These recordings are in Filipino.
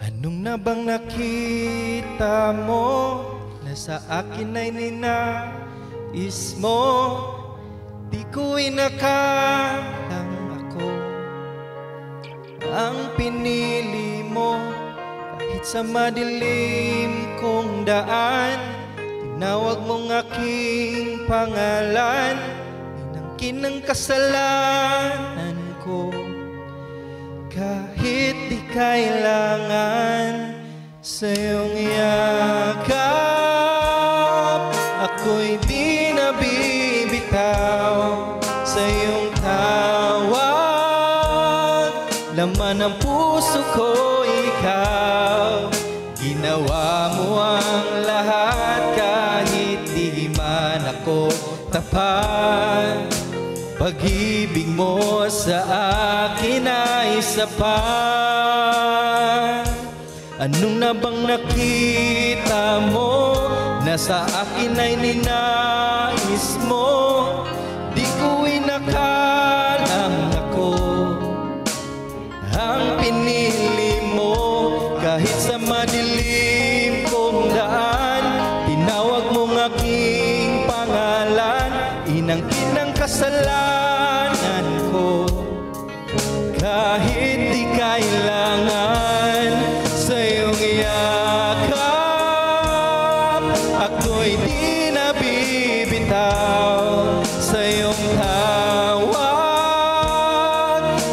Anong na bang nakita mo na sa akin ay ninais mo? Di ko inakalang ako ang pinili mo. Kahit sa madilim kong daan, tinawag mong aking pangalan. Inangkin ang kasalanan ko. Kahit di kailangan sa iyong yakap, ako'y di nabibitaw sa iyong tawag. Laman ng puso ko ikaw, ginawa mo ang lahat kahit di man ako tapat. Pag-ibig mo sa akin ay sapat. Anong na bang nakita mo na sa akin ay ninais mo? Di ko inakalang ako ang pinili mo. Kahit sa madilim kong daan, tinawag mong aking pangalan. Inangkin ang kasalanan ko. Kahit di kailangan sa iyong yakap, ako'y di nabibitaw sa iyong tawag.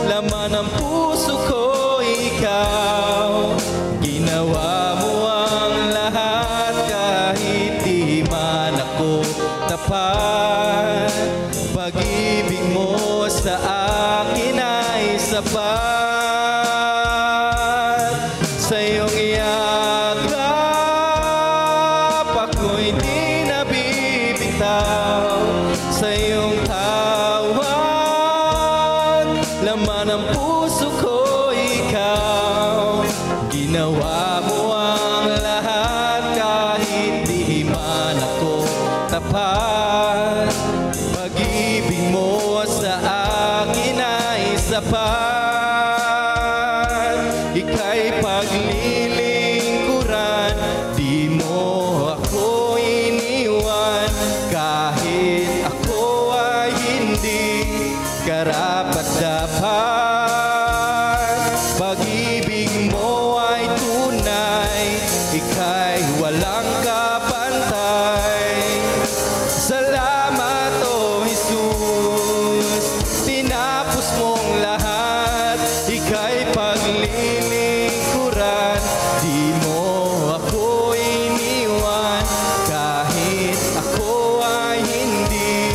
Laman ng puso ko ikaw, ginawa mo ang lahat kahit di man ako tapat. Pag-ibig mo sa akin ay sapat. Sa iyong yakap, ako'y di nabibitaw sa iyong tawag. Laman ng puso ko ikaw, ginawa mo ang lahat kahit di man ako tapat. Pag-ibig mo sa akin ay sapat. Ika'y paglilingkuran, di mo ako iniwan. Kahit ako ay hindi karapat-dapat, pag-ibig mo ay tunay. Ika'y walang kapantay. Salamat o Jesus, tinapos mong lahat. Ika'y paglilingkuran, di mo ako iniwan. Kahit ako ay hindi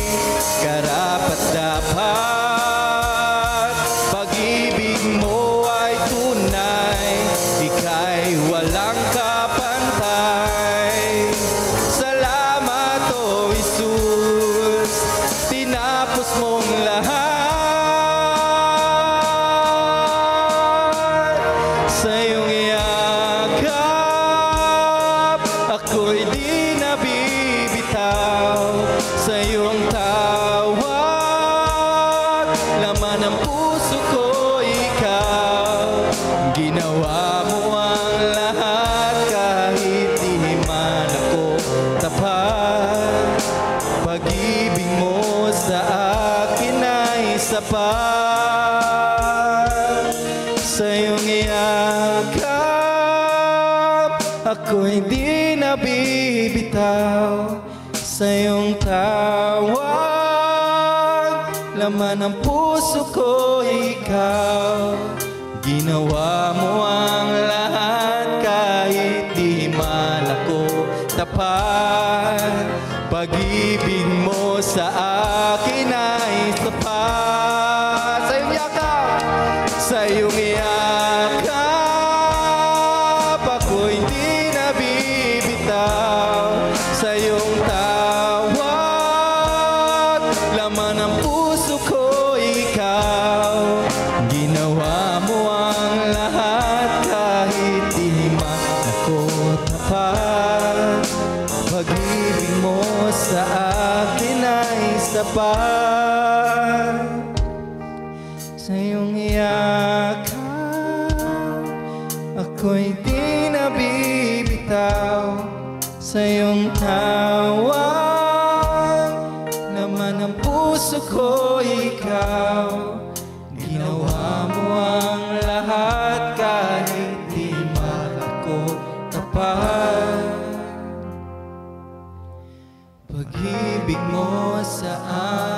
karapat-dapat, pag-ibig mo ay tunay. Ika'y walang kapantay. Salamat o Jesus, tinapos mong lahat. Sa iyong yakap, ako'y di nabibitaw sa iyong tawag. Laman ng puso ko ikaw, ginawa mo ang lahat kahit di man ako tapat. Pag-ibig mo sa akin ay sapat. Sa iyong yakap, ako'y di nabibitaw sa iyong tawag. Laman ng puso ko ikaw, ginawa mo ang lahat kahit di man ako tapat. Pag-ibig mo sa akin ay sapat. Sa iyong yakap, sa iyong yakap, ako'y di nabibitaw sa iyong tawag. Laman ng puso ko ikaw, ginawa mo ang lahat kahit di man ako tapat. Pag-ibig mo sa akin ay sapat. Sa iyong yakap, ko'y di nabibitaw sa iyong tawag. Laman ng puso ko ikaw, ginawa mo ang lahat kahit di man ako tapat. Pag-ibig mo sa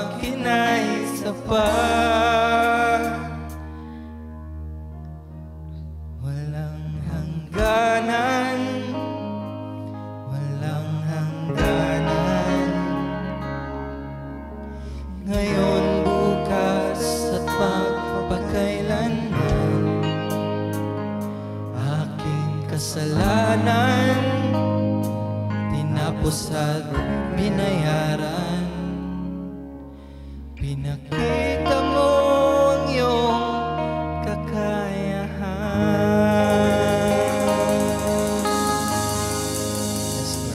akin ay sapat. Walang hangganan, walang hangganan. Ngayon, bukas at magpakailanman, aking kasalanan tinapos at binayaran. Pinakita